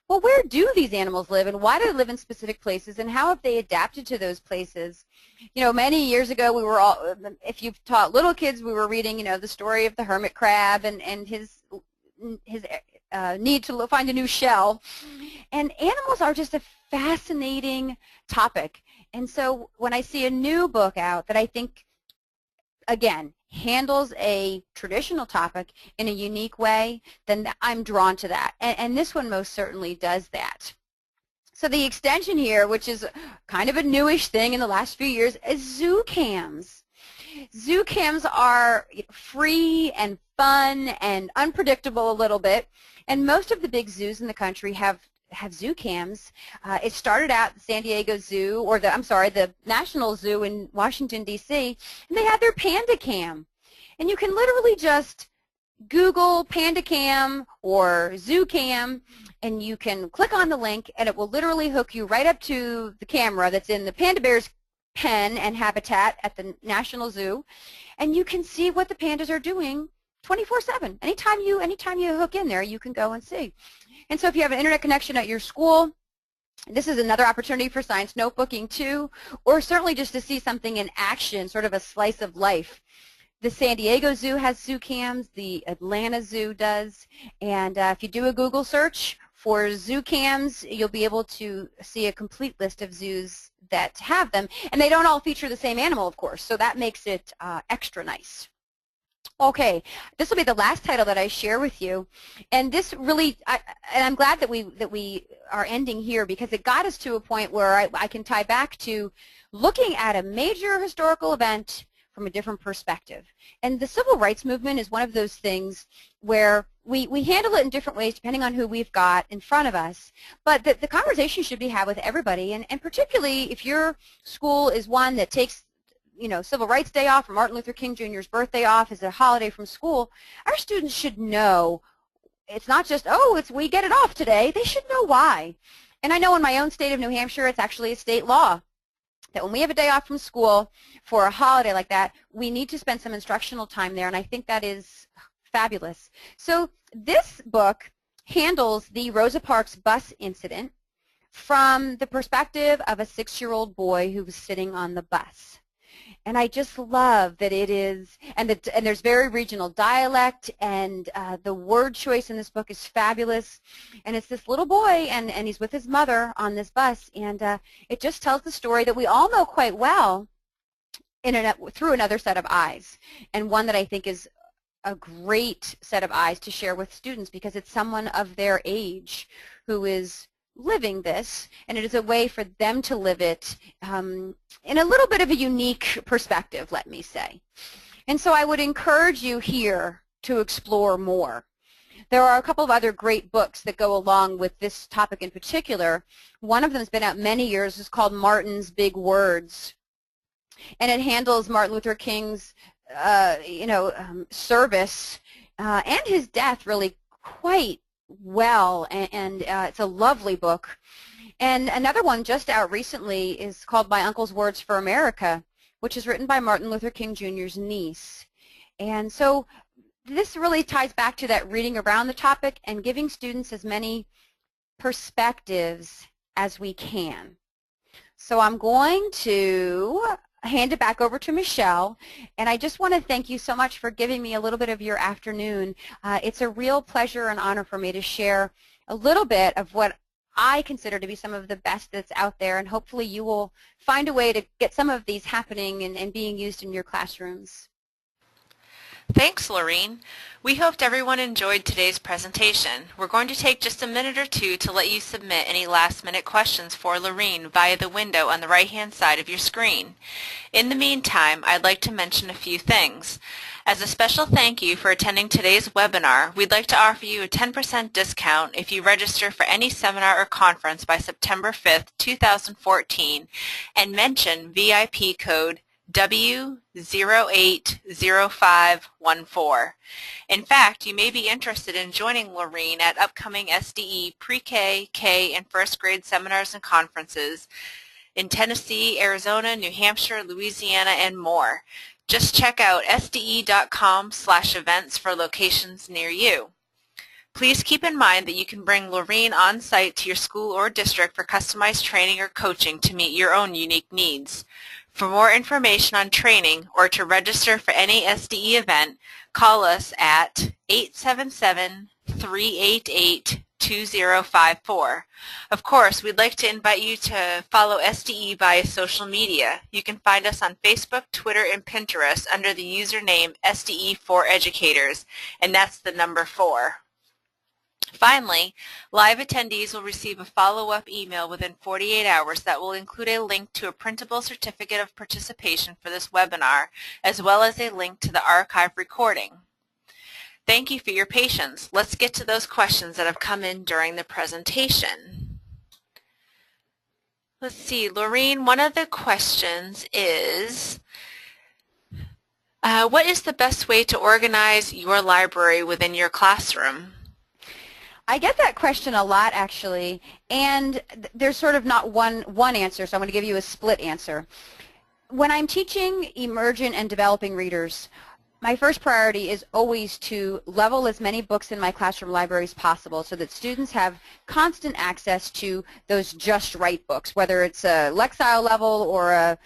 B: Well, where do these animals live, and why do they live in specific places, and how have they adapted to those places? You know, many years ago, we were all, if you've taught little kids, we were reading, you know, the story of the hermit crab and his need to find a new shell. And animals are just a fascinating topic. And so when I see a new book out that I think, again, handles a traditional topic in a unique way, then I'm drawn to that. And this one most certainly does that. So the extension here, which is kind of a newish thing in the last few years, is zoo cams. Zoo cams are free and fun and unpredictable a little bit, and most of the big zoos in the country have zoo cams. It started out at the San Diego Zoo, or the National Zoo in Washington, D.C., and they had their Panda Cam. And you can literally just Google Panda Cam or Zoo Cam, and you can click on the link, and it will literally hook you right up to the camera that's in the panda bear's pen and habitat at the National Zoo, and you can see what the pandas are doing 24/7. Anytime you hook in there, you can go and see. And so if you have an internet connection at your school, this is another opportunity for science notebooking too, or certainly just to see something in action, sort of a slice of life. The San Diego Zoo has zoo cams, the Atlanta Zoo does, and if you do a Google search for zoo cams, you'll be able to see a complete list of zoos that have them, and they don't all feature the same animal, of course, so that makes it extra nice. Okay, this will be the last title that I share with you, and this really, and I'm glad that we are ending here, because it got us to a point where I can tie back to looking at a major historical event from a different perspective. And the civil rights movement is one of those things where we handle it in different ways depending on who we've got in front of us, but the conversation should be had with everybody, and particularly if your school is one that takes, you know, Civil Rights Day off, or Martin Luther King Jr.'s birthday off as a holiday from school, our students should know it's not just, oh, we get it off today. They should know why. And I know in my own state of New Hampshire, it's actually a state law that when we have a day off from school for a holiday like that, we need to spend some instructional time there, and I think that is fabulous. So this book handles the Rosa Parks bus incident from the perspective of a 6-year-old boy who was sitting on the bus. And I just love that it is, and there's very regional dialect, and the word choice in this book is fabulous. And it's this little boy, and he's with his mother on this bus, and it just tells the story that we all know quite well through another set of eyes, and one that I think is a great set of eyes to share with students, because it's someone of their age who is living this, and it is a way for them to live it in a little bit of a unique perspective, let me say. And so I would encourage you here to explore more. There are a couple of other great books that go along with this topic in particular. One of them has been out many years. It's called Martin's Big Words, and it handles Martin Luther King's service and his death really quite well, and it's a lovely book. And another one just out recently is called My Uncle's Words for America, which is written by Martin Luther King Jr.'s niece. And so this really ties back to that reading around the topic and giving students as many perspectives as we can. So I'm going to hand it back over to Michelle, and I just want to thank you so much for giving me a little bit of your afternoon. It's a real pleasure and honor for me to share a little bit of what I consider to be some of the best that's out there, and hopefully you will find a way to get some of these happening and being used in your classrooms.
A: Thanks, Laureen. We hoped everyone enjoyed today's presentation. We're going to take just a minute or two to let you submit any last-minute questions for Laureen via the window on the right-hand side of your screen. In the meantime, I'd like to mention a few things. As a special thank you for attending today's webinar, we'd like to offer you a 10% discount if you register for any seminar or conference by September 5th, 2014, and mention VIP code W080514. In fact, you may be interested in joining Laureen at upcoming SDE pre-K, K, and first grade seminars and conferences in Tennessee, Arizona, New Hampshire, Louisiana, and more. Just check out sde.com/events for locations near you. Please keep in mind that you can bring Laureen on site to your school or district for customized training or coaching to meet your own unique needs. For more information on training or to register for any SDE event, call us at 877-388-2054. Of course, we'd like to invite you to follow SDE via social media. You can find us on Facebook, Twitter, and Pinterest under the username SDE4Educators, and that's the number 4. Finally, live attendees will receive a follow-up email within 48 hours that will include a link to a printable certificate of participation for this webinar, as well as a link to the archive recording. Thank you for your patience. Let's get to those questions that have come in during the presentation. Let's see, Laureen, one of the questions is, what is the best way to organize your library within your classroom?
B: I get that question a lot, actually, and there's sort of not one answer, so I'm going to give you a split answer. When I'm teaching emergent and developing readers, my first priority is always to level as many books in my classroom library as possible so that students have constant access to those just right books, whether it's a Lexile level or a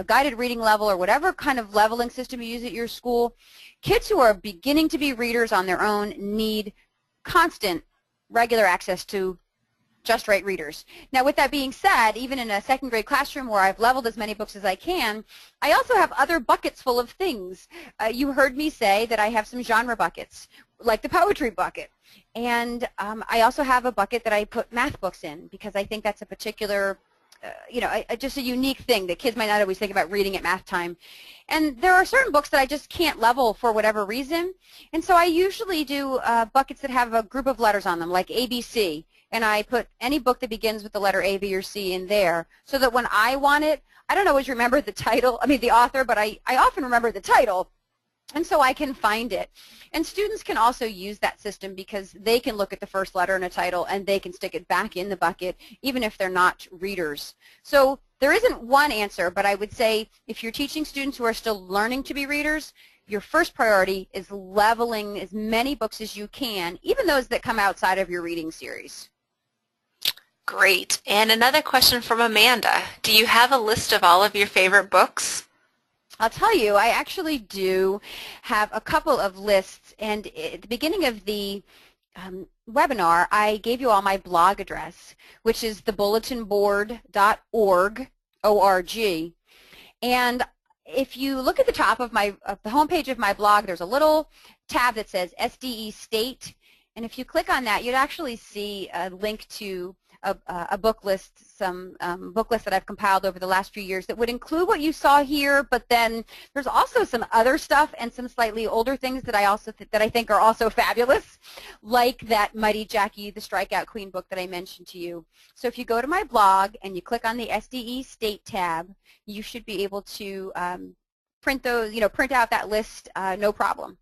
B: guided reading level or whatever kind of leveling system you use at your school. Kids who are beginning to be readers on their own need constant regular access to just right readers. Now, with that being said, even in a second grade classroom where I've leveled as many books as I can, I also have other buckets full of things. You heard me say that I have some genre buckets, like the poetry bucket. And I also have a bucket that I put math books in because I think that's a particular just a unique thing that kids might not always think about reading at math time. And there are certain books that I just can't level for whatever reason. And so I usually do buckets that have a group of letters on them, like ABC. And I put any book that begins with the letter A, B, or C in there so that when I want it, I don't always remember the title, the author, but I often remember the title. And so I can find it. And students can also use that system because they can look at the first letter in a title and they can stick it back in the bucket even if they're not readers. So there isn't one answer, but I would say if you're teaching students who are still learning to be readers, your first priority is leveling as many books as you can, even those that come outside of your reading series.
A: Great. And another question from Amanda. Do you have a list of all of your favorite books?
B: I'll tell you, I actually do have a couple of lists, and at the beginning of the webinar, I gave you all my blog address, which is thebulletinboard.org, O-R-G, and if you look at the top of the homepage of my blog, there's a little tab that says SDE State, and if you click on that, you'd actually see a link to a book list, some book lists that I've compiled over the last few years that would include what you saw here, but then there's also some other stuff and some slightly older things that I think are also fabulous, like that Mighty Jackie the Strikeout Queen book that I mentioned to you. So if you go to my blog and you click on the SDE State tab, you should be able to print out that list, no problem.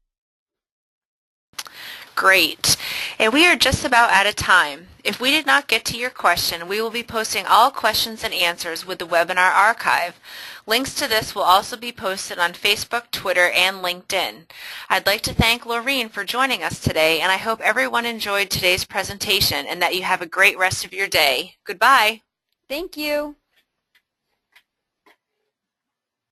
A: Great. And we are just about out of time. If we did not get to your question, we will be posting all questions and answers with the webinar archive. Links to this will also be posted on Facebook, Twitter, and LinkedIn. I'd like to thank Laureen for joining us today, and I hope everyone enjoyed today's presentation and that you have a great rest of your day. Goodbye.
B: Thank you.